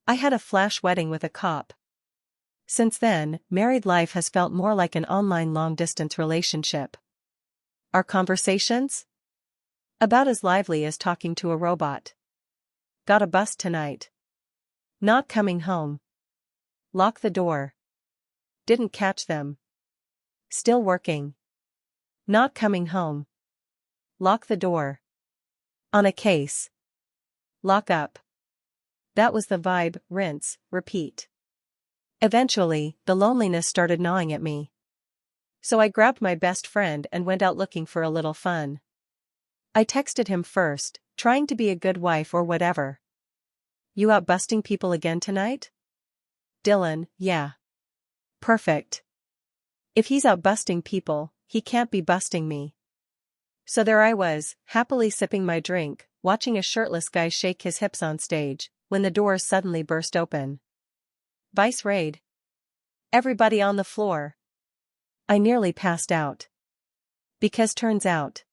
I had a flash wedding with a cop. Since then, married life has felt more like an online long-distance relationship. Our conversations? About as lively as talking to a robot. Got a bus tonight. Not coming home. Lock the door. Didn't catch them. Still working. Not coming home. Lock the door. On a case. Lock up. That was the vibe, rinse, repeat. Eventually, the loneliness started gnawing at me. So I grabbed my best friend and went out looking for a little fun. I texted him first, trying to be a good wife or whatever. You out busting people again tonight? Dylan, yeah. Perfect. If he's out busting people, he can't be busting me. So there I was, happily sipping my drink, watching a shirtless guy shake his hips on stage, when the doors suddenly burst open. Vice raid. Everybody on the floor. I nearly passed out. Because turns out,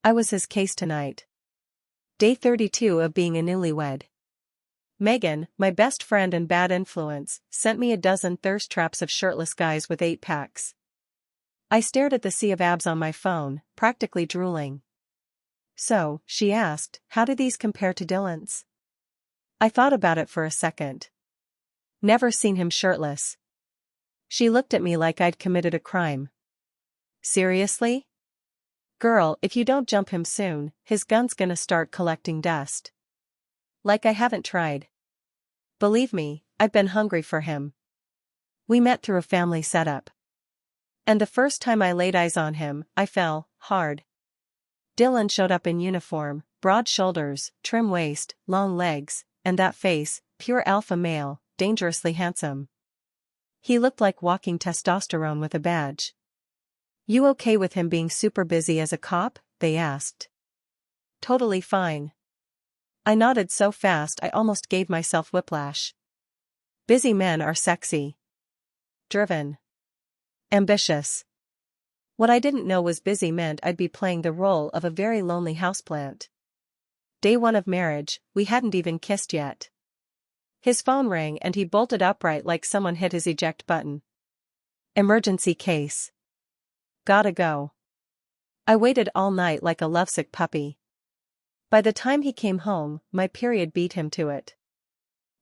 I was his case tonight. Day 32 of being a newlywed. Megan, my best friend and bad influence, sent me a dozen thirst traps of shirtless guys with 8-packs. I stared at the sea of abs on my phone, practically drooling. So, she asked, how do these compare to Dylan's? I thought about it for a second. Never seen him shirtless. She looked at me like I'd committed a crime. Seriously? Girl, if you don't jump him soon, his gun's gonna start collecting dust. Like I haven't tried. Believe me, I've been hungry for him. We met through a family setup. And the first time I laid eyes on him, I fell hard. Dylan showed up in uniform, broad shoulders, trim waist, long legs, and that face, pure alpha male, dangerously handsome. He looked like walking testosterone with a badge. You okay with him being super busy as a cop? They asked. Totally fine. I nodded so fast I almost gave myself whiplash. Busy men are sexy. Driven. Ambitious. What I didn't know was busy meant I'd be playing the role of a very lonely houseplant. Day 1 of marriage, we hadn't even kissed yet. His phone rang and he bolted upright like someone hit his eject button. Emergency case. Gotta go. I waited all night like a lovesick puppy. By the time he came home, my period beat him to it.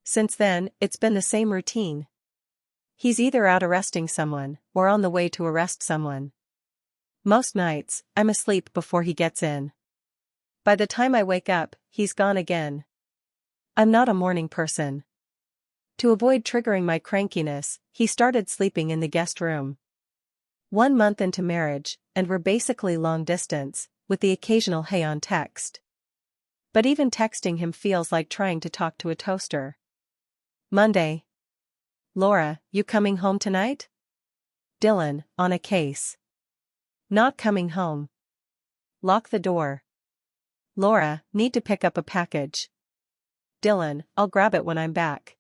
Since then, it's been the same routine. He's either out arresting someone, or on the way to arrest someone. Most nights, I'm asleep before he gets in. By the time I wake up, he's gone again. I'm not a morning person. To avoid triggering my crankiness, he started sleeping in the guest room. 1 month into marriage, and we're basically long distance, with the occasional hey on text. But even texting him feels like trying to talk to a toaster. Monday. Laura, you coming home tonight? Dylan, on a case. Not coming home. Lock the door. Laura, need to pick up a package. Dylan, I'll grab it when I'm back.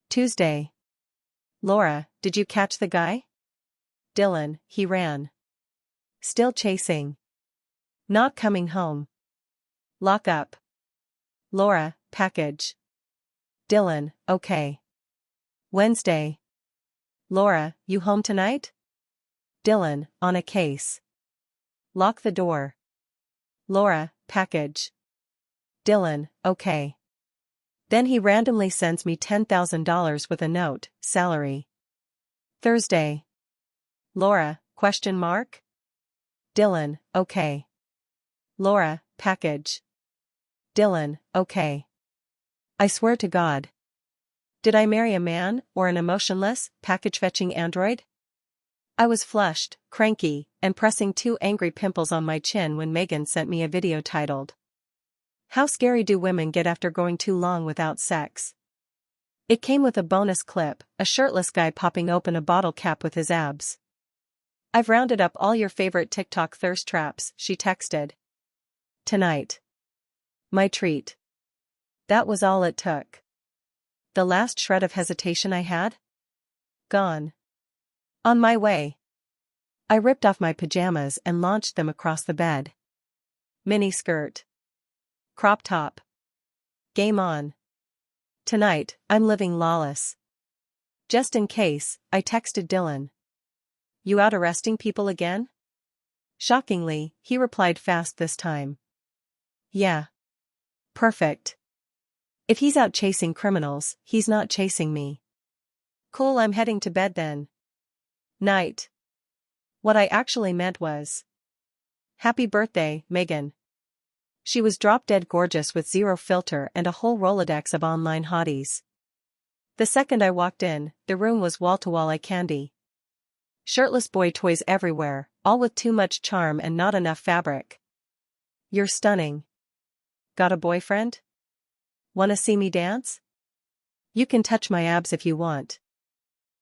Tuesday. Laura, did you catch the guy? Dylan, he ran. Still chasing. Not coming home. Lock up. Laura, package. Dylan, okay. Wednesday. Laura, you home tonight? Dylan, on a case. Lock the door. Laura, package. Dylan, okay. Then he randomly sends me $10,000 with a note, salary. Thursday. Laura, question mark? Dylan, okay. Laura, package. Dylan, okay. I swear to God. Did I marry a man, or an emotionless, package-fetching android? I was flushed, cranky, and pressing 2 angry pimples on my chin when Megan sent me a video titled, "How scary do women get after going too long without sex?" It came with a bonus clip, a shirtless guy popping open a bottle cap with his abs. I've rounded up all your favorite TikTok thirst traps, she texted. Tonight. My treat. That was all it took. The last shred of hesitation I had? Gone. On my way. I ripped off my pajamas and launched them across the bed. Mini skirt. Crop top. Game on. Tonight, I'm living lawless. Just in case, I texted Dylan. You out arresting people again? Shockingly, he replied fast this time. Yeah. Perfect. If he's out chasing criminals, he's not chasing me. Cool, I'm heading to bed then. Night. What I actually meant was, happy birthday, Megan. She was drop-dead gorgeous with zero filter and a whole Rolodex of online hotties. The second I walked in, the room was wall-to-wall eye candy. Shirtless boy toys everywhere, all with too much charm and not enough fabric. You're stunning. Got a boyfriend? Wanna see me dance? You can touch my abs if you want.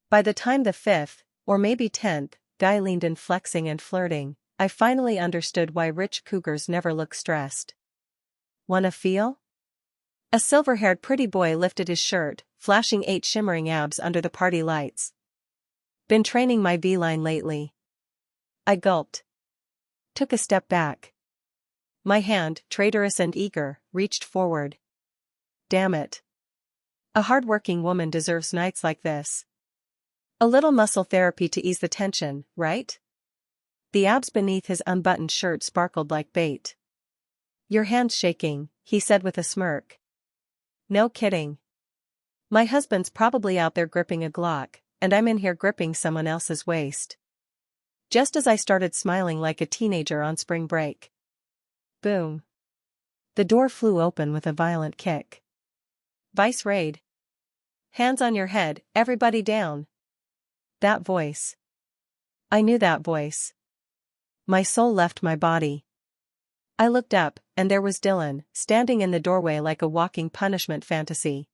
By the time the 5th, or maybe 10th, guy leaned in flexing and flirting, I finally understood why rich cougars never look stressed. Wanna feel? A silver-haired pretty boy lifted his shirt, flashing 8 shimmering abs under the party lights. Been training my V-line lately. I gulped. Took a step back. My hand, traitorous and eager, reached forward. Damn it. A hard-working woman deserves nights like this. A little muscle therapy to ease the tension, right? The abs beneath his unbuttoned shirt sparkled like bait. Your hand's shaking, he said with a smirk. No kidding. My husband's probably out there gripping a Glock, and I'm in here gripping someone else's waist. Just as I started smiling like a teenager on spring break. Boom. The door flew open with a violent kick. Vice raid. Hands on your head, everybody down. That voice. I knew that voice. My soul left my body. I looked up, and there was Dylan, standing in the doorway like a walking punishment fantasy.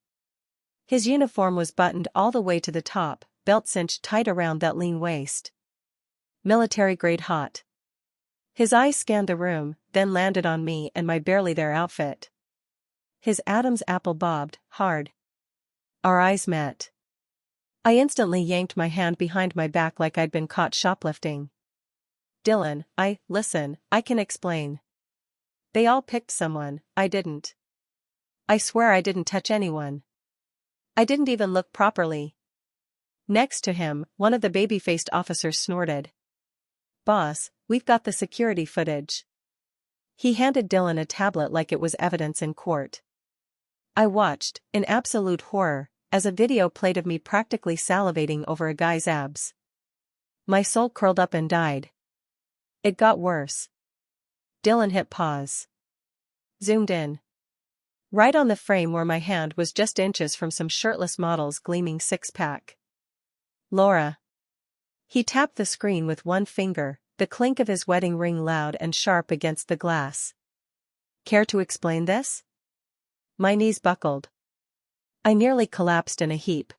His uniform was buttoned all the way to the top, belt cinched tight around that lean waist. Military-grade hot. His eyes scanned the room, then landed on me and my barely-there outfit. His Adam's apple bobbed, hard. Our eyes met. I instantly yanked my hand behind my back like I'd been caught shoplifting. Dylan, listen, I can explain. They all picked someone, I didn't. I swear I didn't touch anyone. I didn't even look properly. Next to him, one of the baby-faced officers snorted. Boss, we've got the security footage. He handed Dylan a tablet like it was evidence in court. I watched, in absolute horror, as a video played of me practically salivating over a guy's abs. My soul curled up and died. It got worse. Dylan hit pause. Zoomed in. Right on the frame where my hand was just inches from some shirtless model's gleaming six-pack. Laura. He tapped the screen with one finger, the clink of his wedding ring loud and sharp against the glass. Care to explain this? My knees buckled. I nearly collapsed in a heap.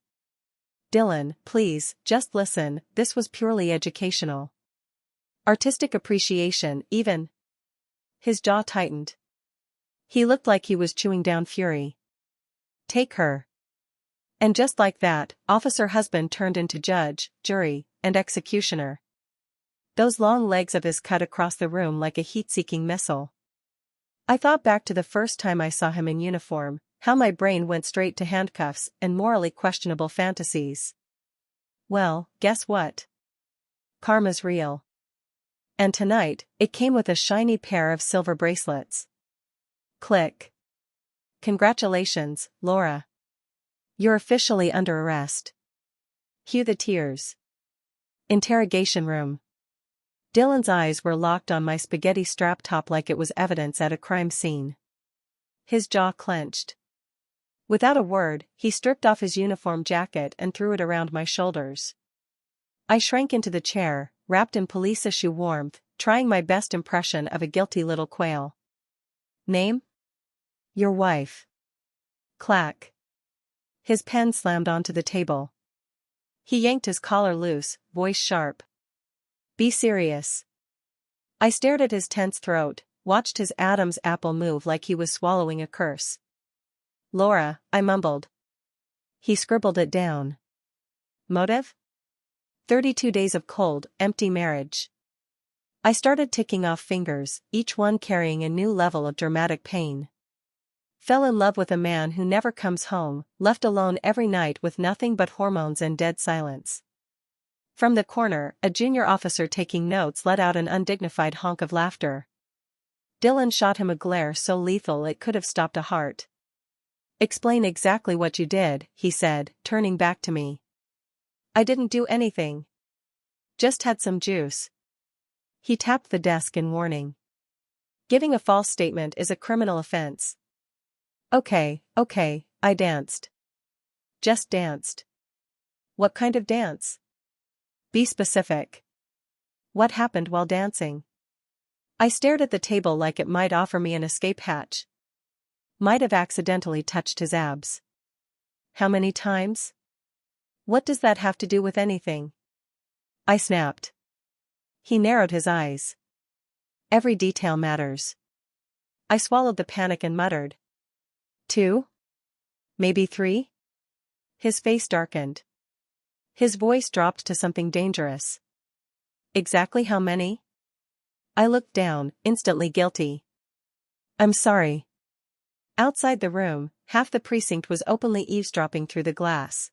Dylan, please, just listen, this was purely educational. Artistic appreciation, even. His jaw tightened. He looked like he was chewing down fury. Take her. And just like that, officer husband turned into judge, jury, and executioner. Those long legs of his cut across the room like a heat-seeking missile. I thought back to the first time I saw him in uniform, how my brain went straight to handcuffs and morally questionable fantasies. Well, guess what? Karma's real. And tonight, it came with a shiny pair of silver bracelets. Click. Congratulations, Laura. You're officially under arrest. Cue the tears. Interrogation room. Dylan's eyes were locked on my spaghetti strap top like it was evidence at a crime scene. His jaw clenched. Without a word, he stripped off his uniform jacket and threw it around my shoulders. I shrank into the chair, wrapped in police issue warmth, trying my best impression of a guilty little quail. Name? Your wife. Clack. His pen slammed onto the table. He yanked his collar loose, voice sharp. Be serious. I stared at his tense throat, watched his Adam's apple move like he was swallowing a curse. Laura, I mumbled. He scribbled it down. Motive? 32 days of cold, empty marriage. I started ticking off fingers, each one carrying a new level of dramatic pain. Fell in love with a man who never comes home, left alone every night with nothing but hormones and dead silence. From the corner, a junior officer taking notes let out an undignified honk of laughter. Dylan shot him a glare so lethal it could have stopped a heart. "Explain exactly what you did," he said, turning back to me. "I didn't do anything. Just had some juice." He tapped the desk in warning. "Giving a false statement is a criminal offense." Okay, I danced. Just danced. What kind of dance? Be specific. What happened while dancing? I stared at the table like it might offer me an escape hatch. Might have accidentally touched his abs. How many times? What does that have to do with anything? I snapped. He narrowed his eyes. Every detail matters. I swallowed the panic and muttered. 2? Maybe 3? His face darkened. His voice dropped to something dangerous. Exactly how many? I looked down, instantly guilty. I'm sorry. Outside the room, half the precinct was openly eavesdropping through the glass.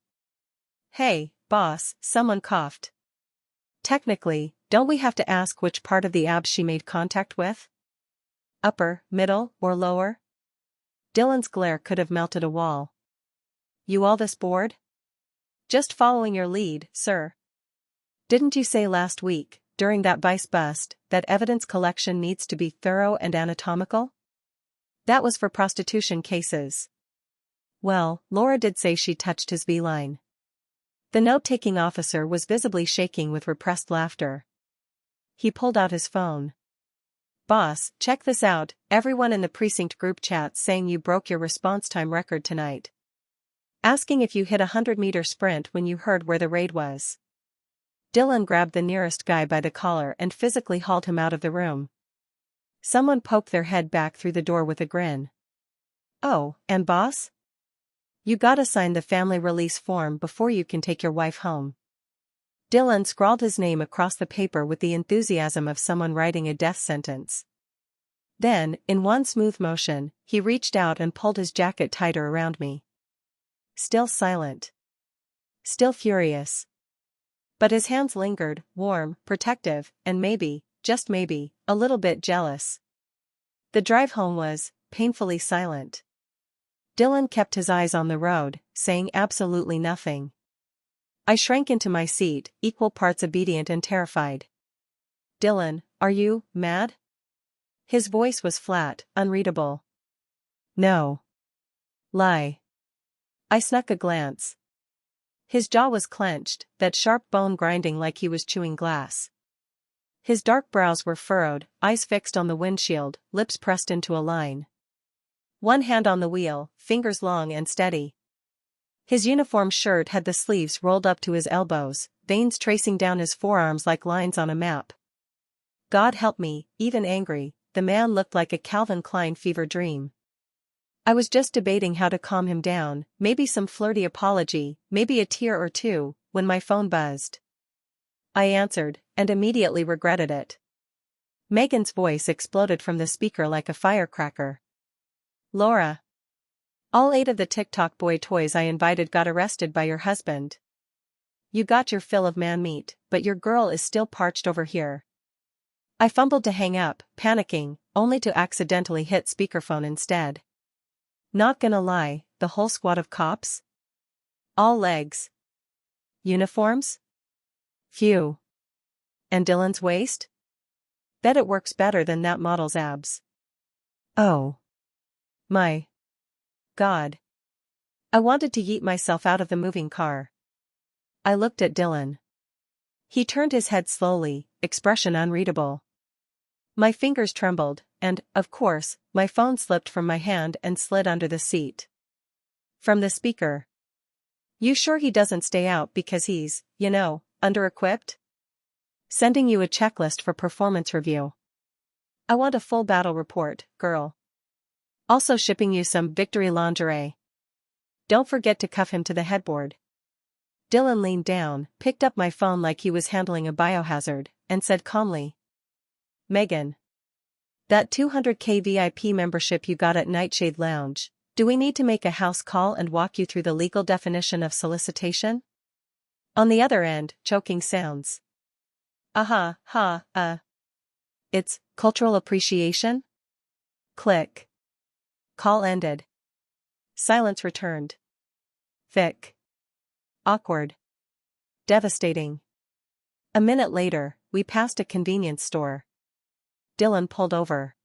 Hey, boss, someone coughed. Technically, don't we have to ask which part of the abs she made contact with? Upper, middle, or lower? Dylan's glare could have melted a wall. You all this bored? Just following your lead, sir. Didn't you say last week, during that vice bust, that evidence collection needs to be thorough and anatomical? That was for prostitution cases. Well, Laura did say she touched his V-line. The note-taking officer was visibly shaking with repressed laughter. He pulled out his phone. Boss, check this out, everyone in the precinct group chat saying you broke your response time record tonight. Asking if you hit a 100-meter sprint when you heard where the raid was. Dylan grabbed the nearest guy by the collar and physically hauled him out of the room. Someone poked their head back through the door with a grin. Oh, and boss? You gotta sign the family release form before you can take your wife home. Dylan scrawled his name across the paper with the enthusiasm of someone writing a death sentence. Then, in one smooth motion, he reached out and pulled his jacket tighter around me. Still silent. Still furious. But his hands lingered, warm, protective, and maybe, just maybe, a little bit jealous. The drive home was painfully silent. Dylan kept his eyes on the road, saying absolutely nothing. I shrank into my seat, equal parts obedient and terrified. Dylan, are you mad? His voice was flat, unreadable. No. Lie. I snuck a glance. His jaw was clenched, that sharp bone grinding like he was chewing glass. His dark brows were furrowed, eyes fixed on the windshield, lips pressed into a line. One hand on the wheel, fingers long and steady. His uniform shirt had the sleeves rolled up to his elbows, veins tracing down his forearms like lines on a map. God help me, even angry, the man looked like a Calvin Klein fever dream. I was just debating how to calm him down, maybe some flirty apology, maybe a tear or two, when my phone buzzed. I answered, and immediately regretted it. Megan's voice exploded from the speaker like a firecracker. Laura. All 8 of the TikTok boy toys I invited got arrested by your husband. You got your fill of man meat, but your girl is still parched over here. I fumbled to hang up, panicking, only to accidentally hit speakerphone instead. Not gonna lie, the whole squad of cops? All legs. Uniforms? Phew. And Dylan's waist? Bet it works better than that model's abs. Oh. My. God. I wanted to yeet myself out of the moving car. I looked at Dylan. He turned his head slowly, expression unreadable. My fingers trembled, and, of course, my phone slipped from my hand and slid under the seat. From the speaker. You sure he doesn't stay out because he's, under-equipped? Sending you a checklist for performance review. I want a full battle report, girl. Also shipping you some victory lingerie. Don't forget to cuff him to the headboard. Dylan leaned down, picked up my phone like he was handling a biohazard, and said calmly. Megan. That $200K VIP membership you got at Nightshade Lounge, Do we need to make a house call and walk you through the legal definition of solicitation? On the other end, choking sounds. It's cultural appreciation? Click. Call ended. Silence returned. Thick. Awkward. Devastating. A minute later, we passed a convenience store. Dylan pulled over.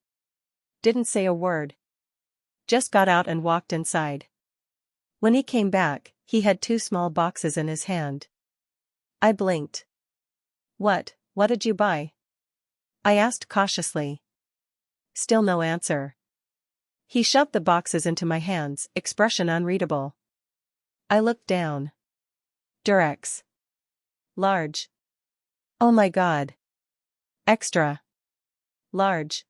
Didn't say a word. Just got out and walked inside. When he came back, he had 2 small boxes in his hand. I blinked. What did you buy? I asked cautiously. Still no answer. He shoved the boxes into my hands, expression unreadable. I looked down. Durex. Large. Oh my God. Extra. Large.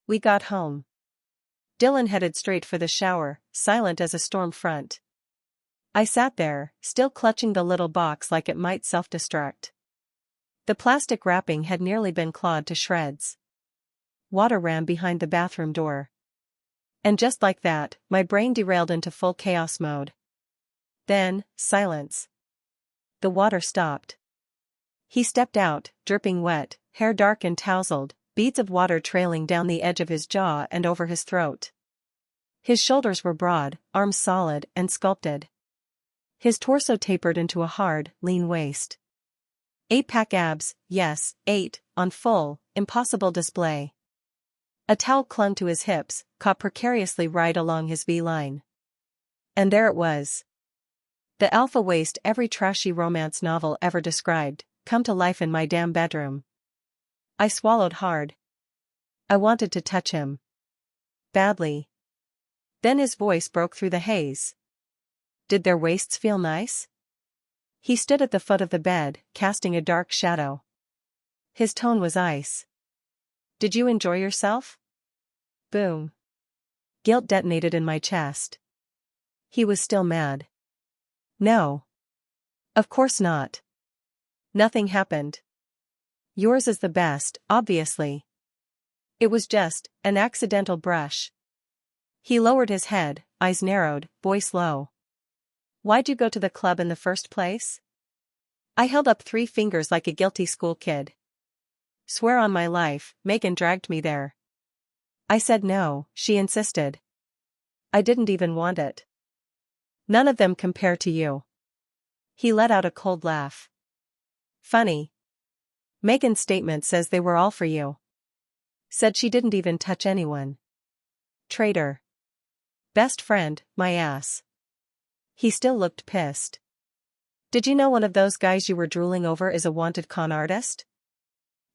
We got home. Dylan headed straight for the shower, silent as a storm front. I sat there, still clutching the little box like it might self-destruct. The plastic wrapping had nearly been clawed to shreds. Water ran behind the bathroom door. And just like that, my brain derailed into full chaos mode. Then, silence. The water stopped. He stepped out, dripping wet, hair dark and tousled, beads of water trailing down the edge of his jaw and over his throat. His shoulders were broad, arms solid and sculpted. His torso tapered into a hard, lean waist. 8-pack abs, yes, 8, on full, impossible display. A towel clung to his hips, caught precariously right along his V-line. And there it was. The alpha waist every trashy romance novel ever described, come to life in my damn bedroom. I swallowed hard. I wanted to touch him. Badly. Then his voice broke through the haze. Did their waists feel nice? He stood at the foot of the bed, casting a dark shadow. His tone was ice. Did you enjoy yourself? Boom. Guilt detonated in my chest. He was still mad. No. Of course not. Nothing happened. Yours is the best, obviously. It was just an accidental brush. He lowered his head, eyes narrowed, voice low. Why'd you go to the club in the first place? I held up 3 fingers like a guilty school kid. Swear on my life, Megan dragged me there. I said no, she insisted. I didn't even want it. None of them compare to you. He let out a cold laugh. Funny. Megan's statement says they were all for you. Said she didn't even touch anyone. Traitor. Best friend, my ass. He still looked pissed. Did you know one of those guys you were drooling over is a wanted con artist?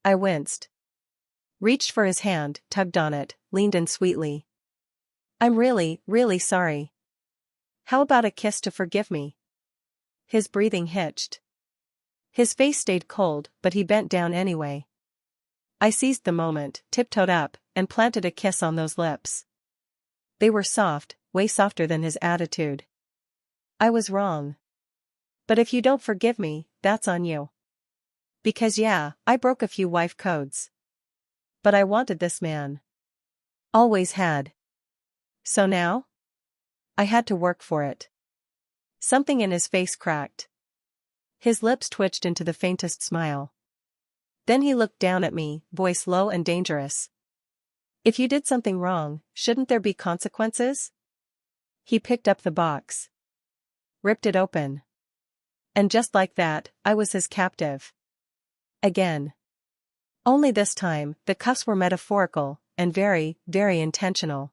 I winced. Reached for his hand, tugged on it, leaned in sweetly. I'm really, really sorry. How about a kiss to forgive me? His breathing hitched. His face stayed cold, but he bent down anyway. I seized the moment, tiptoed up, and planted a kiss on those lips. They were soft, way softer than his attitude. I was wrong. But if you don't forgive me, that's on you. Because yeah, I broke a few wife codes. But I wanted this man. Always had. So now? I had to work for it. Something in his face cracked. His lips twitched into the faintest smile. Then he looked down at me, voice low and dangerous. If you did something wrong, shouldn't there be consequences? He picked up the box. Ripped it open. And just like that, I was his captive. Again. Only this time, the cuffs were metaphorical, and very, very intentional.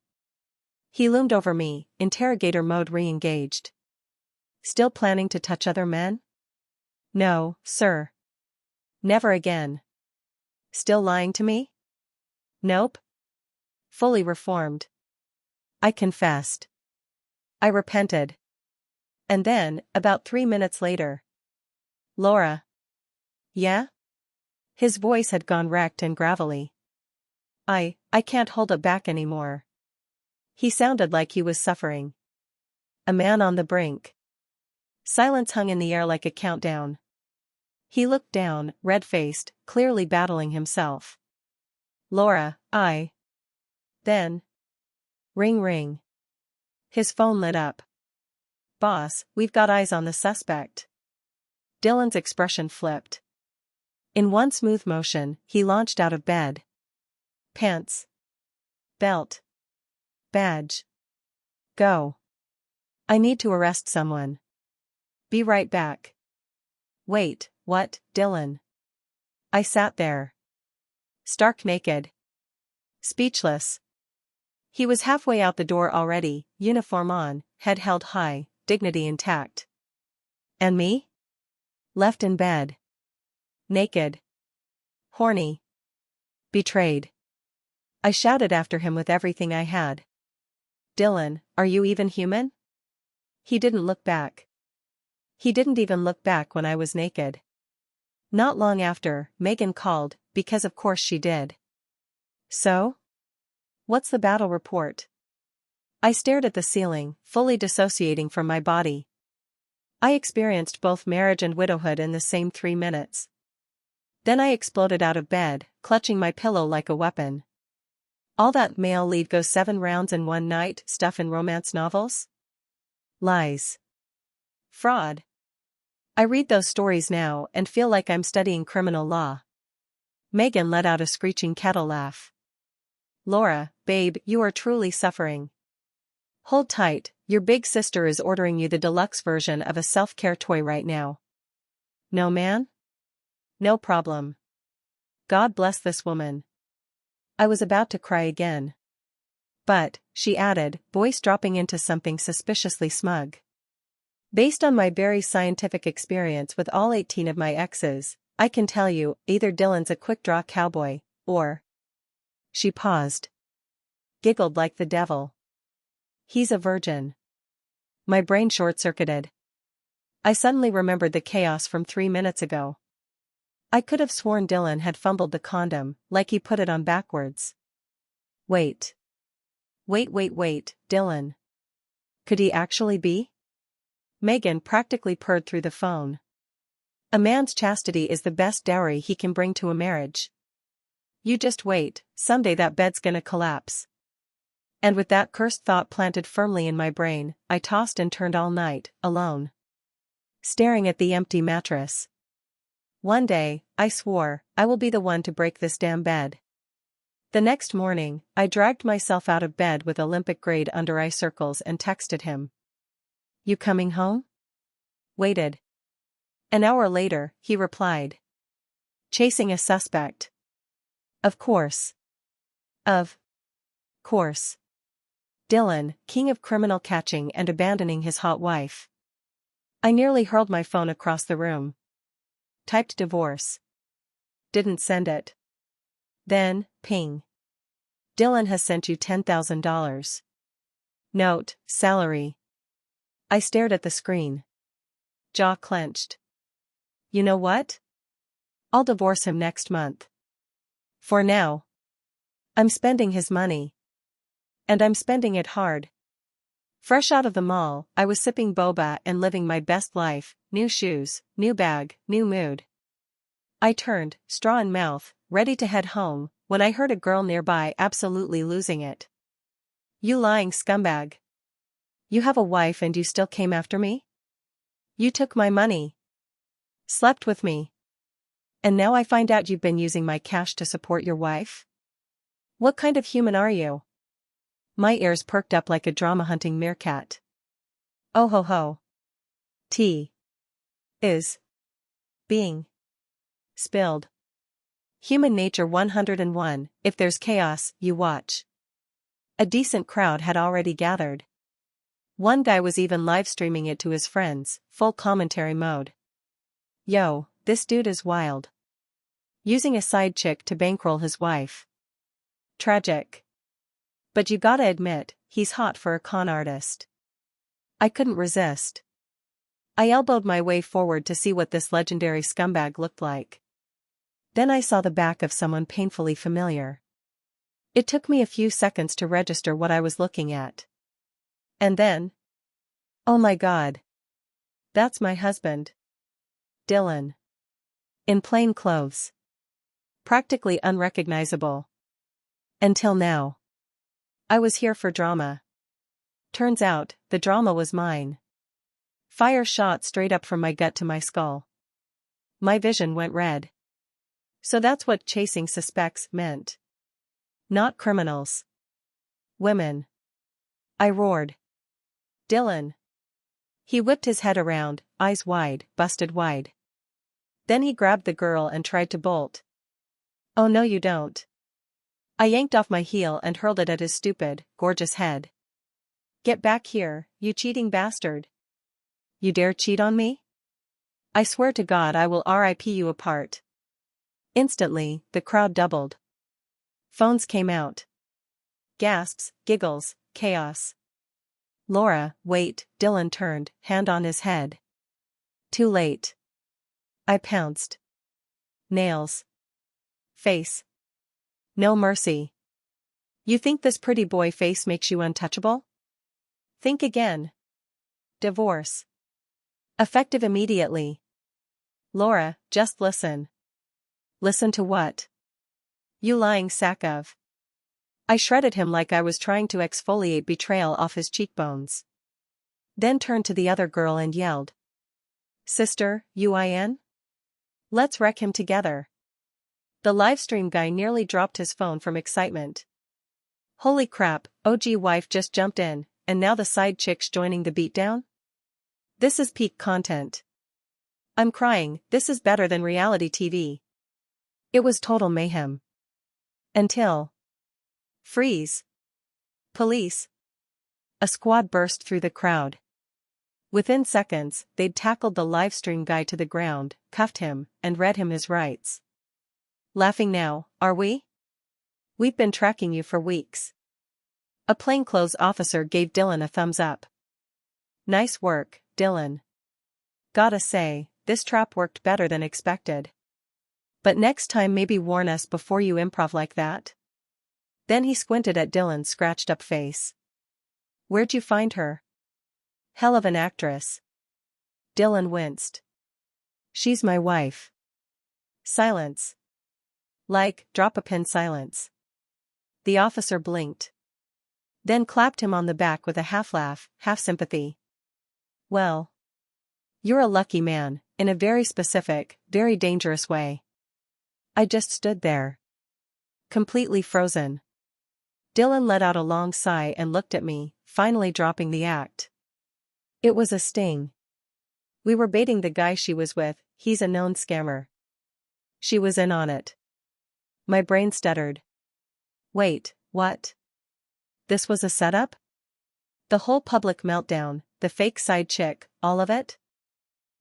He loomed over me, interrogator mode re-engaged. Still planning to touch other men? No, sir. Never again. Still lying to me? Nope. Fully reformed. I confessed. I repented. And then, about 3 minutes later. Laura. Yeah? His voice had gone wrecked and gravelly. I can't hold it back anymore. He sounded like he was suffering. A man on the brink. Silence hung in the air like a countdown. He looked down, red-faced, clearly battling himself. Laura, Then. Ring ring. His phone lit up. "Boss, we've got eyes on the suspect." Dylan's expression flipped. In one smooth motion, he launched out of bed. Pants. Belt. Badge. Go. "I need to arrest someone. Be right back." "Wait, what, Dylan?" I sat there. Stark naked. Speechless. He was halfway out the door already, uniform on, head held high, dignity intact. And me? Left in bed. Naked. Horny. Betrayed. I shouted after him with everything I had. "Dylan, are you even human?" He didn't look back. He didn't even look back when I was naked. Not long after, Megan called, because of course she did. "So? What's the battle report?" I stared at the ceiling, fully dissociating from my body. I experienced both marriage and widowhood in the same 3 minutes. Then I exploded out of bed, clutching my pillow like a weapon. All that male lead goes 7 rounds in one night stuff in romance novels? Lies. Fraud. I read those stories now and feel like I'm studying criminal law. Megan let out a screeching kettle laugh. "Laura, babe, you are truly suffering. Hold tight, your big sister is ordering you the deluxe version of a self-care toy right now." "No man? No problem. God bless this woman." I was about to cry again. "But," she added, voice dropping into something suspiciously smug, "based on my very scientific experience with all 18 of my exes, I can tell you, either Dylan's a quick-draw cowboy, or—" She paused. Giggled like the devil. "He's a virgin." My brain short-circuited. I suddenly remembered the chaos from 3 minutes ago. I could have sworn Dylan had fumbled the condom, like he put it on backwards. Wait. Wait, Dylan. Could he actually be? Megan practically purred through the phone. "A man's chastity is the best dowry he can bring to a marriage. You just wait, someday that bed's gonna collapse." And with that cursed thought planted firmly in my brain, I tossed and turned all night, alone. Staring at the empty mattress. One day, I swore, I will be the one to break this damn bed. The next morning, I dragged myself out of bed with Olympic grade under eye circles and texted him. "You coming home?" Waited. An hour later, he replied. "Chasing a suspect." Of course. Of course. Dylan, king of criminal catching and abandoning his hot wife. I nearly hurled my phone across the room. Typed divorce. Didn't send it. Then, ping. "Dylan has sent you $10,000. Note, salary." I stared at the screen. Jaw clenched. You know what? I'll divorce him next month. For now. I'm spending his money. And I'm spending it hard. Fresh out of the mall, I was sipping boba and living my best life, new shoes, new bag, new mood. I turned, straw in mouth, ready to head home, when I heard a girl nearby absolutely losing it. "You lying scumbag. You have a wife and you still came after me? You took my money. Slept with me. And now I find out you've been using my cash to support your wife? What kind of human are you?" My ears perked up like a drama-hunting meerkat. Oh ho ho. Tea. Is. Being. Spilled. Human nature 101, if there's chaos, you watch. A decent crowd had already gathered. One guy was even live-streaming it to his friends, full commentary mode. Yo, this dude is wild. Using a side chick to bankroll his wife. Tragic. But you gotta admit, he's hot for a con artist. I couldn't resist. I elbowed my way forward to see what this legendary scumbag looked like. Then I saw the back of someone painfully familiar. It took me a few seconds to register what I was looking at. And then... oh my God. That's my husband. Dylan. In plain clothes. Practically unrecognizable. Until now. I was here for drama. Turns out, the drama was mine. Fire shot straight up from my gut to my skull. My vision went red. So that's what chasing suspects meant. Not criminals. Women. I roared. Dylan. He whipped his head around, eyes wide, busted wide. Then he grabbed the girl and tried to bolt. Oh no you don't. I yanked off my heel and hurled it at his stupid, gorgeous head. Get back here, you cheating bastard. You dare cheat on me? I swear to God I will rip you apart. Instantly, the crowd doubled. Phones came out. Gasps, giggles, chaos. Laura, wait, Dylan turned, hand on his head. Too late. I pounced. Nails. Face. No mercy. You think this pretty boy face makes you untouchable? Think again. Divorce. Effective immediately. Laura, just listen. Listen to what? You lying sack of. I shredded him like I was trying to exfoliate betrayal off his cheekbones. Then turned to the other girl and yelled. Sister, you in? Let's wreck him together. The livestream guy nearly dropped his phone from excitement. Holy crap, OG wife just jumped in, and now the side chick's joining the beatdown? This is peak content. I'm crying, this is better than reality TV. It was total mayhem. Until. Freeze. Police. A squad burst through the crowd. Within seconds, they'd tackled the livestream guy to the ground, cuffed him, and read him his rights. Laughing now, are we? We've been tracking you for weeks. A plainclothes officer gave Dylan a thumbs up. Nice work, Dylan. Gotta say, this trap worked better than expected. But next time maybe warn us before you improv like that. Then he squinted at Dylan's scratched-up face. Where'd you find her? Hell of an actress. Dylan winced. She's my wife. Silence. Like, drop a pin silence. The officer blinked. Then clapped him on the back with a half laugh, half sympathy. Well. You're a lucky man, in a very specific, very dangerous way. I just stood there. Completely frozen. Dylan let out a long sigh and looked at me, finally dropping the act. It was a sting. We were baiting the guy she was with, he's a known scammer. She was in on it. My brain stuttered. Wait, what? This was a setup? The whole public meltdown, the fake side chick, all of it?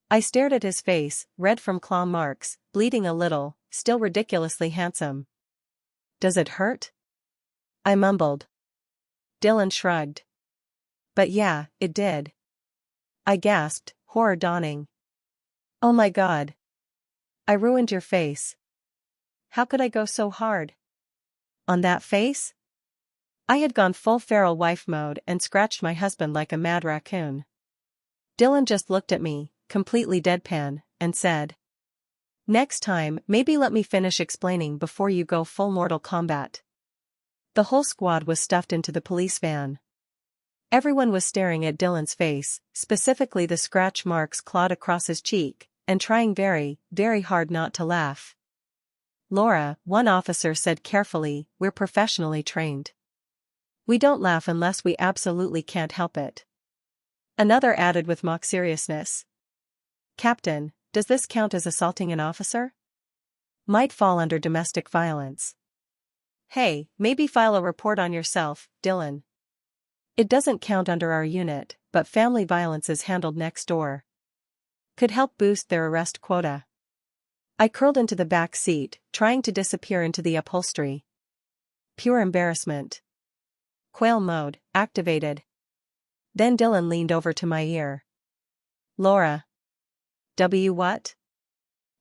I stared at his face, red from claw marks, bleeding a little, still ridiculously handsome. Does it hurt? I mumbled. Dylan shrugged. But yeah, it did. I gasped, horror dawning. Oh my God. I ruined your face. How could I go so hard? On that face? I had gone full feral wife mode and scratched my husband like a mad raccoon. Dylan just looked at me, completely deadpan, and said, next time, maybe let me finish explaining before you go full Mortal Kombat. The whole squad was stuffed into the police van. Everyone was staring at Dylan's face, specifically the scratch marks clawed across his cheek, and trying very, very hard not to laugh. Laura, one officer said carefully, we're professionally trained. We don't laugh unless we absolutely can't help it. Another added with mock seriousness. Captain, does this count as assaulting an officer? Might fall under domestic violence. Hey, maybe file a report on yourself, Dylan. It doesn't count under our unit, but family violence is handled next door. Could help boost their arrest quota. I curled into the back seat, trying to disappear into the upholstery. Pure embarrassment. Quail mode, activated. Then Dylan leaned over to my ear. Laura. What?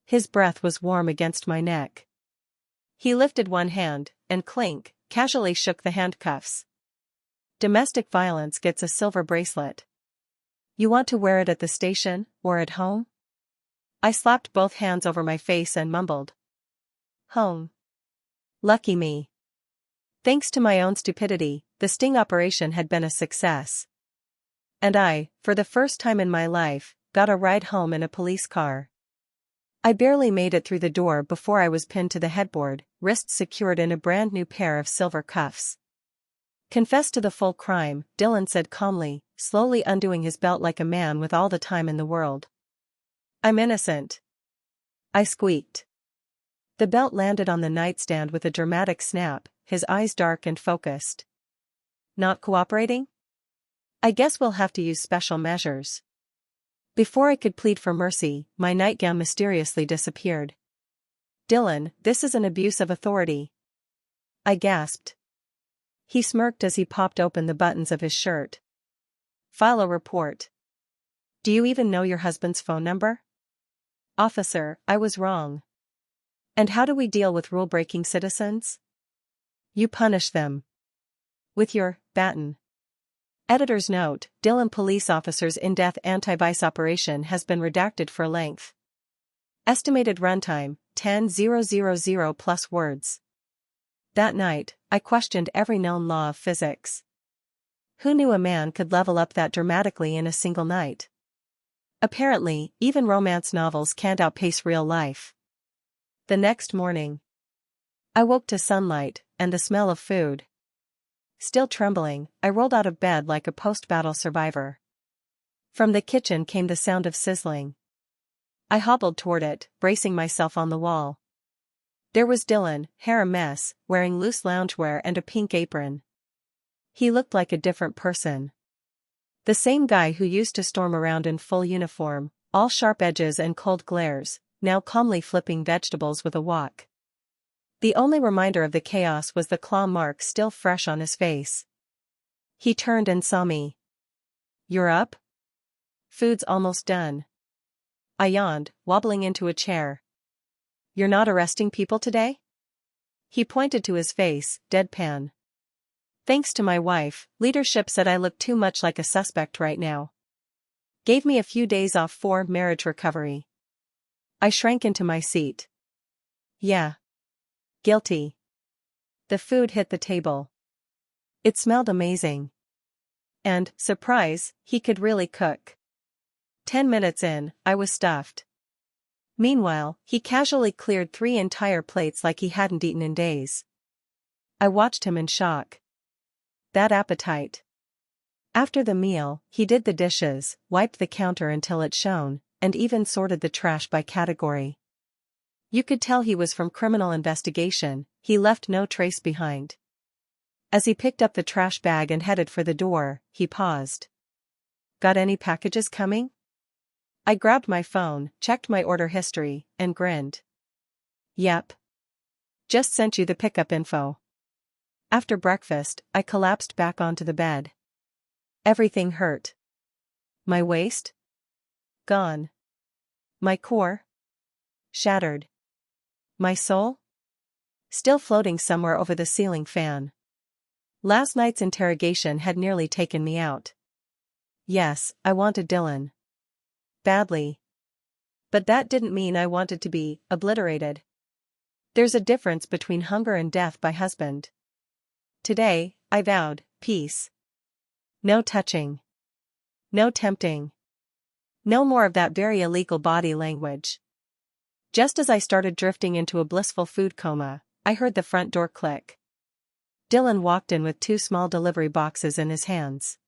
His breath was warm against my neck. He lifted one hand, and clink, casually shook the handcuffs. Domestic violence gets a silver bracelet. You want to wear it at the station, or at home? I slapped both hands over my face and mumbled. Home. Lucky me. Thanks to my own stupidity, the sting operation had been a success. And I, for the first time in my life, got a ride home in a police car. I barely made it through the door before I was pinned to the headboard, wrists secured in a brand new pair of silver cuffs. "Confess to the full crime," Dylan said calmly, slowly undoing his belt like a man with all the time in the world. "I'm innocent," I squeaked. The belt landed on the nightstand with a dramatic snap, his eyes dark and focused. "Not cooperating? I guess we'll have to use special measures." Before I could plead for mercy, my nightgown mysteriously disappeared. "Dylan, this is an abuse of authority," I gasped. He smirked as he popped open the buttons of his shirt. "File a report." "Do you even know your husband's phone number?" "Officer, I was wrong." "And how do we deal with rule-breaking citizens?" "You punish them. With your baton." Editor's note: Dylan police officer's in-depth anti-vice operation has been redacted for length. Estimated runtime, 10,000 plus words. That night, I questioned every known law of physics. Who knew a man could level up that dramatically in a single night? Apparently, even romance novels can't outpace real life. The next morning, I woke to sunlight and the smell of food. Still trembling, I rolled out of bed like a post-battle survivor. From the kitchen came the sound of sizzling. I hobbled toward it, bracing myself on the wall. There was Dylan, hair a mess, wearing loose loungewear and a pink apron. He looked like a different person. The same guy who used to storm around in full uniform, all sharp edges and cold glares, now calmly flipping vegetables with a wok. The only reminder of the chaos was the claw mark still fresh on his face. He turned and saw me. "You're up? Food's almost done." I yawned, wobbling into a chair. "You're not arresting people today?" He pointed to his face, deadpan. "Thanks to my wife, leadership said I look too much like a suspect right now. Gave me a few days off for marriage recovery." I shrank into my seat. "Yeah. Guilty." The food hit the table. It smelled amazing. And, surprise, he could really cook. 10 minutes in, I was stuffed. Meanwhile, he casually cleared 3 entire plates like he hadn't eaten in days. I watched him in shock. That appetite. After the meal, he did the dishes, wiped the counter until it shone, and even sorted the trash by category. You could tell he was from criminal investigation, he left no trace behind. As he picked up the trash bag and headed for the door, he paused. "Got any packages coming?" I grabbed my phone, checked my order history, and grinned. "Yep. Just sent you the pickup info." After breakfast, I collapsed back onto the bed. Everything hurt. My waist? Gone. My core? Shattered. My soul? Still floating somewhere over the ceiling fan. Last night's interrogation had nearly taken me out. Yes, I wanted Dylan. Badly. But that didn't mean I wanted to be obliterated. There's a difference between hunger and death by husband. Today, I vowed peace. No touching. No tempting. No more of that very illegal body language. Just as I started drifting into a blissful food coma, I heard the front door click. Dylan walked in with 2 small delivery boxes in his hands.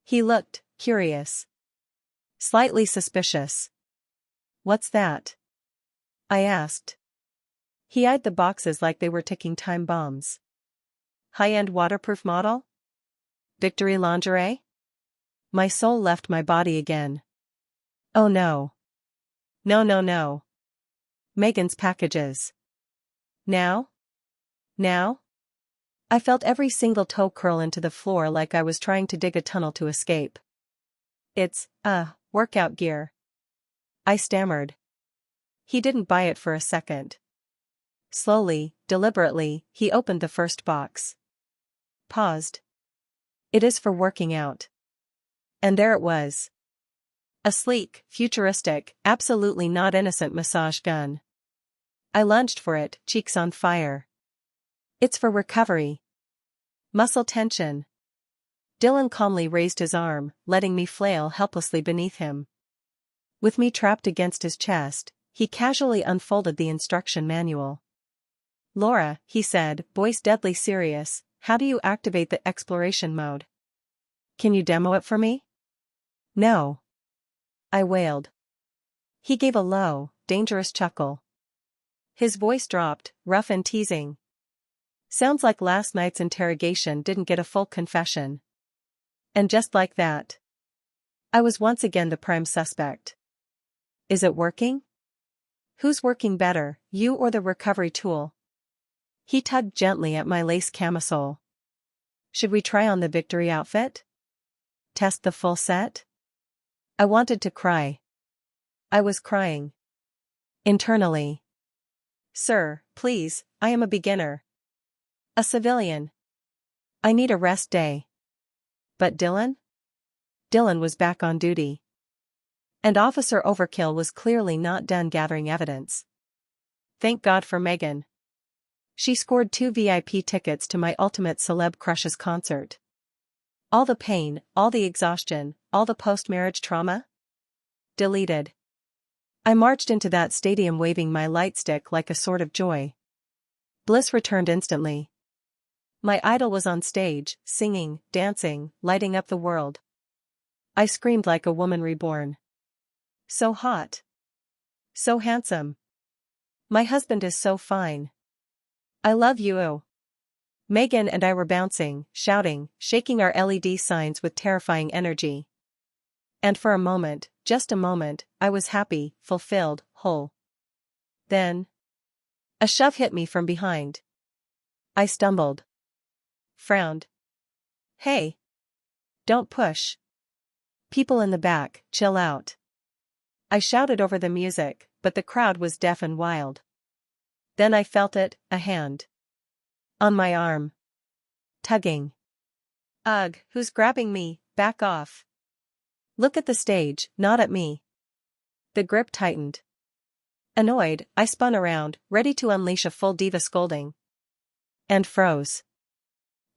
He looked curious. Slightly suspicious. "What's that?" I asked. He eyed the boxes like they were ticking time bombs. "High-end waterproof model? Victory lingerie?" My soul left my body again. Oh no. No no no. Megan's packages. Now? Now? I felt every single toe curl into the floor like I was trying to dig a tunnel to escape. "It's, workout gear." I stammered. He didn't buy it for a second. Slowly, deliberately, he opened the first box. Paused. "It is for working out." And there it was. A sleek, futuristic, absolutely not innocent massage gun. I lunged for it, cheeks on fire. "It's for recovery. Muscle tension." Dylan calmly raised his arm, letting me flail helplessly beneath him. With me trapped against his chest, he casually unfolded the instruction manual. "Laura," he said, voice deadly serious, "how do you activate the exploration mode? Can you demo it for me?" "No," I wailed. He gave a low, dangerous chuckle. His voice dropped, rough and teasing. "Sounds like last night's interrogation didn't get a full confession." And just like that, I was once again the prime suspect. "Is it working? Who's working better, you or the recovery tool?" He tugged gently at my lace camisole. "Should we try on the victory outfit? Test the full set?" I wanted to cry. I was crying. Internally. "Sir, please, I am a beginner. A civilian. I need a rest day." But Dylan? Dylan was back on duty. And Officer Overkill was clearly not done gathering evidence. Thank God for Megan. She scored 2 VIP tickets to my ultimate celeb crush's concert. All the pain, all the exhaustion, all the post-marriage trauma? Deleted. I marched into that stadium waving my light stick like a sword of joy. Bliss returned instantly. My idol was on stage, singing, dancing, lighting up the world. I screamed like a woman reborn. So hot. So handsome. My husband is so fine. I love you. Megan and I were bouncing, shouting, shaking our LED signs with terrifying energy. And for a moment, just a moment, I was happy, fulfilled, whole. Then, a shove hit me from behind. I stumbled. Frowned. "Hey! Don't push. People in the back, chill out." I shouted over the music, but the crowd was deaf and wild. Then I felt it, a hand. On my arm. Tugging. "Ugh, who's grabbing me? Back off. Look at the stage, not at me." The grip tightened. Annoyed, I spun around, ready to unleash a full diva scolding. And froze.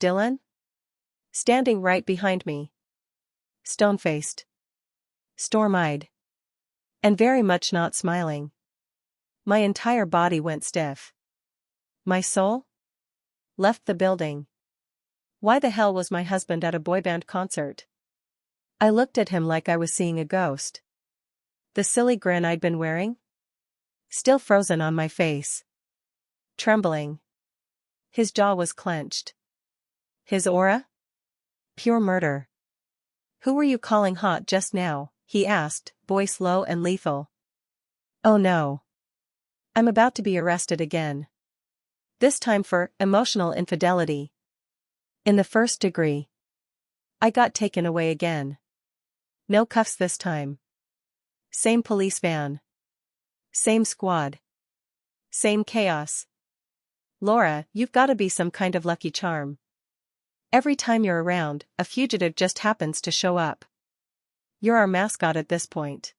Dylan? Standing right behind me. Stone-faced. Storm-eyed. And very much not smiling. My entire body went stiff. My soul? Left the building. Why the hell was my husband at a boy band concert? I looked at him like I was seeing a ghost. The silly grin I'd been wearing? Still frozen on my face. Trembling. His jaw was clenched. His aura? Pure murder. "Who were you calling hot just now?" he asked, voice low and lethal. Oh no. I'm about to be arrested again. This time for emotional infidelity. In the first degree. I got taken away again. No cuffs this time. Same police van. Same squad. Same chaos. Laura, you've gotta be some kind of lucky charm. Every time you're around, a fugitive just happens to show up. You're our mascot at this point.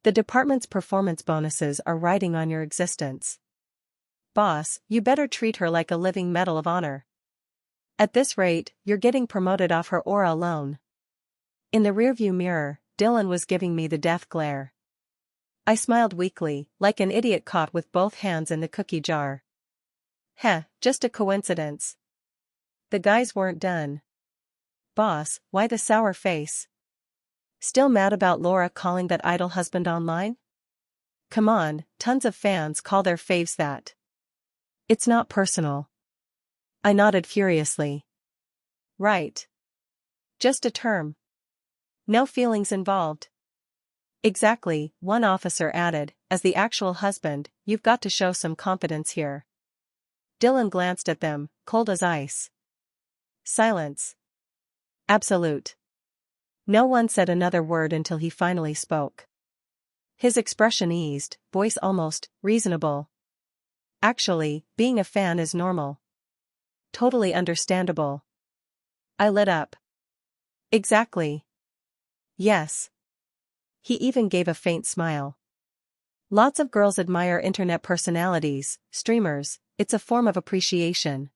The department's performance bonuses are riding on your existence. Boss, you better treat her like a living medal of honor. At this rate, you're getting promoted off her aura alone. In the rearview mirror, Dylan was giving me the death glare. I smiled weakly, like an idiot caught with both hands in the cookie jar. Heh, just a coincidence. The guys weren't done. Boss, why the sour face? Still mad about Laura calling that idol husband online? Come on, tons of fans call their faves that. It's not personal. I nodded furiously. Right. Just a term. No feelings involved. Exactly, one officer added, as the actual husband, you've got to show some confidence here. Dylan glanced at them, cold as ice. Silence. Absolute. No one said another word until he finally spoke. His expression eased, voice almost reasonable. Actually, being a fan is normal. Totally understandable. I lit up. Exactly. Yes. He even gave a faint smile. Lots of girls admire internet personalities, streamers, it's a form of appreciation.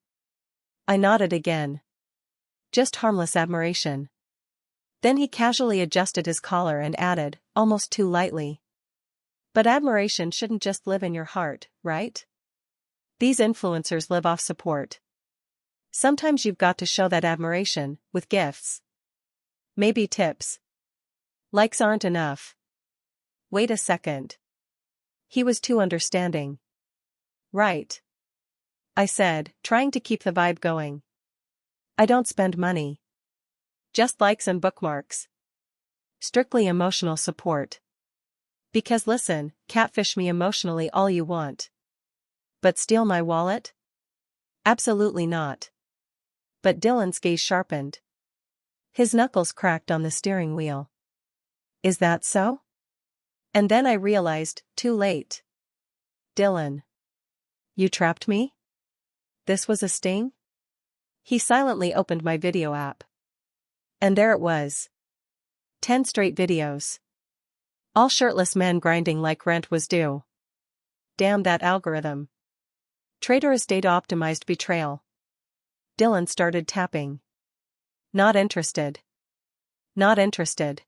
I nodded again. Just harmless admiration. Then he casually adjusted his collar and added, almost too lightly. But admiration shouldn't just live in your heart, right? These influencers live off support. Sometimes you've got to show that admiration, with gifts. Maybe tips. Likes aren't enough. Wait a second. He was too understanding. Right. I said, trying to keep the vibe going. I don't spend money. Just likes and bookmarks. Strictly emotional support. Because listen, catfish me emotionally all you want. But steal my wallet? Absolutely not. But Dylan's gaze sharpened. His knuckles cracked on the steering wheel. Is that so? And then I realized, too late. Dylan. You trapped me? This was a sting? He silently opened my video app. And there it was. 10 straight videos. All shirtless men grinding like rent was due. Damn that algorithm. Traitorous data-optimized betrayal. Dylan started tapping. Not interested. Not interested.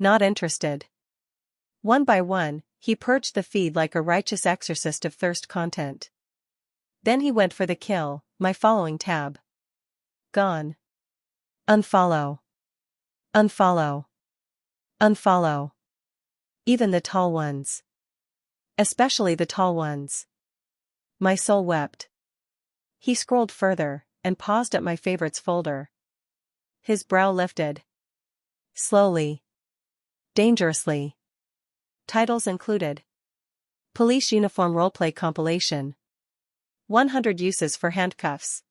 Not interested. One by one, he purged the feed like a righteous exorcist of thirst content. Then he went for the kill, my following tab. Gone. Unfollow. Unfollow. Unfollow. Even the tall ones. Especially the tall ones. My soul wept. He scrolled further, and paused at my favorites folder. His brow lifted. Slowly. Dangerously. Titles included. Police Uniform Roleplay Compilation. 100 Uses for Handcuffs.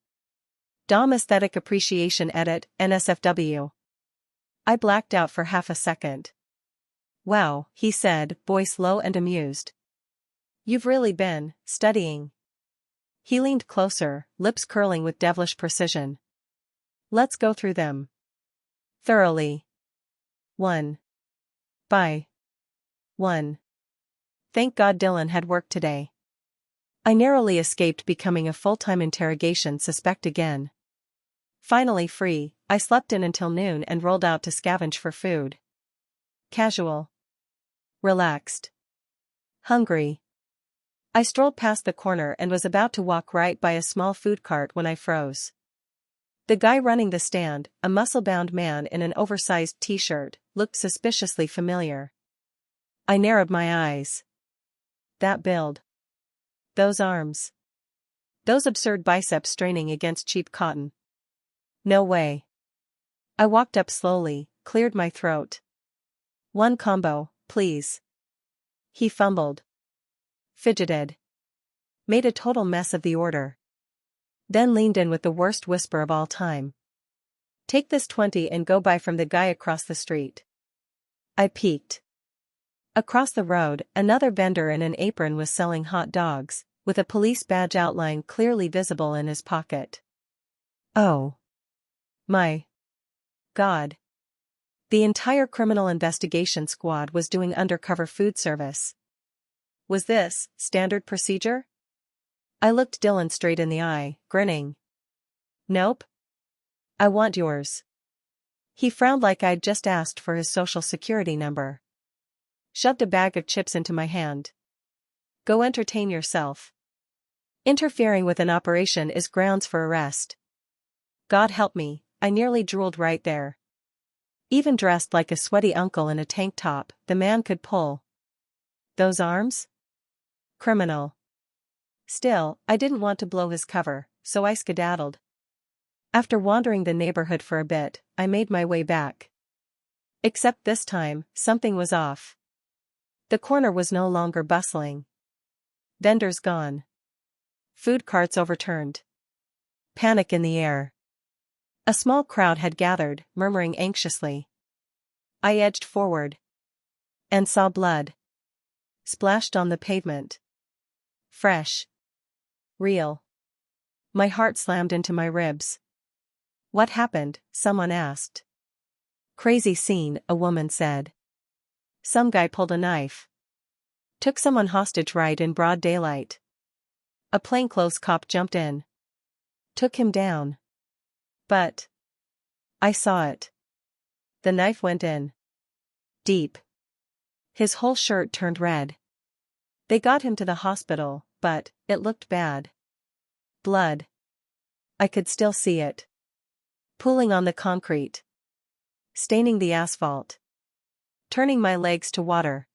Dom Aesthetic Appreciation Edit, NSFW. I blacked out for half a second. Wow, he said, voice low and amused. You've really been studying. He leaned closer, lips curling with devilish precision. Let's go through them. Thoroughly. 1. By 1. Thank God Dylan had work today. I narrowly escaped becoming a full-time interrogation suspect again. Finally free, I slept in until noon and rolled out to scavenge for food. Casual. Relaxed. Hungry. I strolled past the corner and was about to walk right by a small food cart when I froze. The guy running the stand, a muscle-bound man in an oversized t-shirt, looked suspiciously familiar. I narrowed my eyes. That build. Those arms. Those absurd biceps straining against cheap cotton. No way. I walked up slowly, cleared my throat. One combo, please. He fumbled. Fidgeted. Made a total mess of the order. Then leaned in with the worst whisper of all time. Take this 20 and go buy from the guy across the street. I peeked. Across the road, another vendor in an apron was selling hot dogs, with a police badge outline clearly visible in his pocket. Oh. My. God. The entire criminal investigation squad was doing undercover food service. Was this standard procedure? I looked Dylan straight in the eye, grinning. Nope. I want yours. He frowned like I'd just asked for his social security number. Shoved a bag of chips into my hand. Go entertain yourself. Interfering with an operation is grounds for arrest. God help me, I nearly drooled right there. Even dressed like a sweaty uncle in a tank top, the man could pull. Those arms? Criminal. Still, I didn't want to blow his cover, so I skedaddled. After wandering the neighborhood for a bit, I made my way back. Except this time, something was off. The corner was no longer bustling. Vendors gone. Food carts overturned. Panic in the air. A small crowd had gathered, murmuring anxiously. I edged forward. And saw blood. Splashed on the pavement. Fresh. Real. My heart slammed into my ribs. What happened? Someone asked. Crazy scene, a woman said. Some guy pulled a knife. Took someone hostage right in broad daylight. A plainclothes cop jumped in. Took him down. But I saw it. The knife went in. Deep. His whole shirt turned red. They got him to the hospital, but it looked bad. Blood. I could still see it. Pooling on the concrete. Staining the asphalt. Turning my legs to water.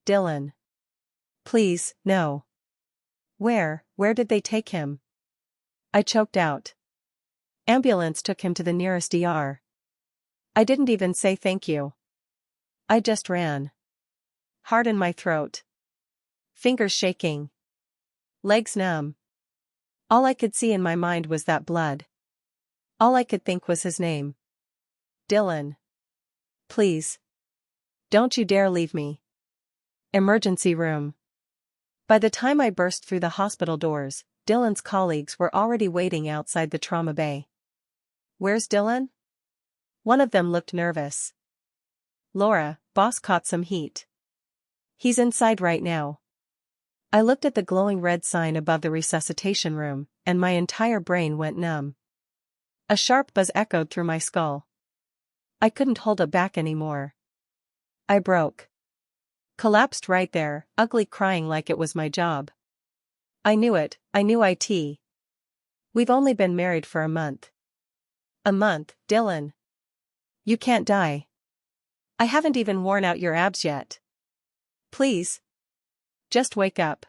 Dylan. Please, no. Where did they take him? I choked out. Ambulance took him to the nearest ER. I didn't even say thank you. I just ran. Heart in my throat. Fingers shaking. Legs numb. All I could see in my mind was that blood. All I could think was his name. Dylan. Please. Don't you dare leave me. Emergency room. By the time I burst through the hospital doors, Dylan's colleagues were already waiting outside the trauma bay. Where's Dylan? One of them looked nervous. Laura, boss caught some heat. He's inside right now. I looked at the glowing red sign above the resuscitation room, and my entire brain went numb. A sharp buzz echoed through my skull. I couldn't hold it back anymore. I broke. Collapsed right there, ugly, crying like it was my job. I knew it, I knew it. We've only been married for a month. A month, Dylan. You can't die. I haven't even worn out your abs yet. Please. Just wake up.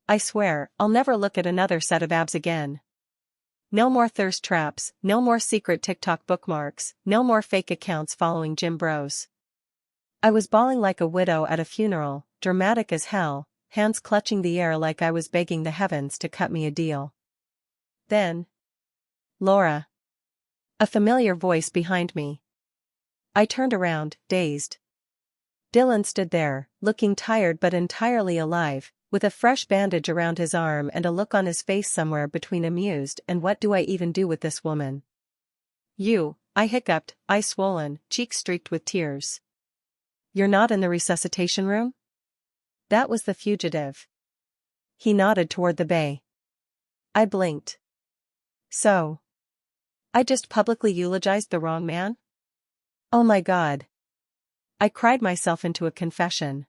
I swear, I'll never look at another set of abs again. No more thirst traps, no more secret TikTok bookmarks, no more fake accounts following gym bros. I was bawling like a widow at a funeral, dramatic as hell, hands clutching the air like I was begging the heavens to cut me a deal. Then. Laura. A familiar voice behind me. I turned around, dazed. Dylan stood there, looking tired but entirely alive, with a fresh bandage around his arm and a look on his face somewhere between amused and what do I even do with this woman? You, I hiccuped, eyes swollen, cheeks streaked with tears. You're not in the resuscitation room? That was the fugitive. He nodded toward the bay. I blinked. So. I just publicly eulogized the wrong man? Oh my God. I cried myself into a confession.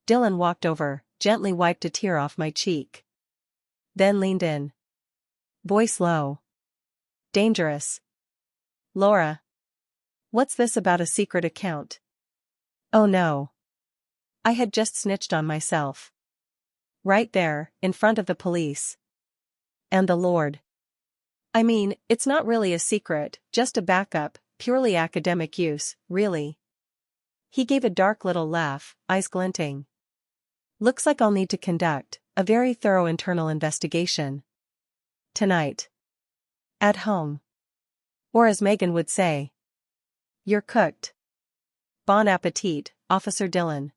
Dylan walked over, gently wiped a tear off my cheek. Then leaned in. Voice low. Dangerous. Laura. What's this about a secret account? Oh no. I had just snitched on myself. Right there, in front of the police. And the Lord. I mean, it's not really a secret, just a backup, purely academic use, really. He gave a dark little laugh, eyes glinting. Looks like I'll need to conduct a very thorough internal investigation. Tonight. At home. Or as Megan would say. You're cooked. Bon appetit, Officer Dylan.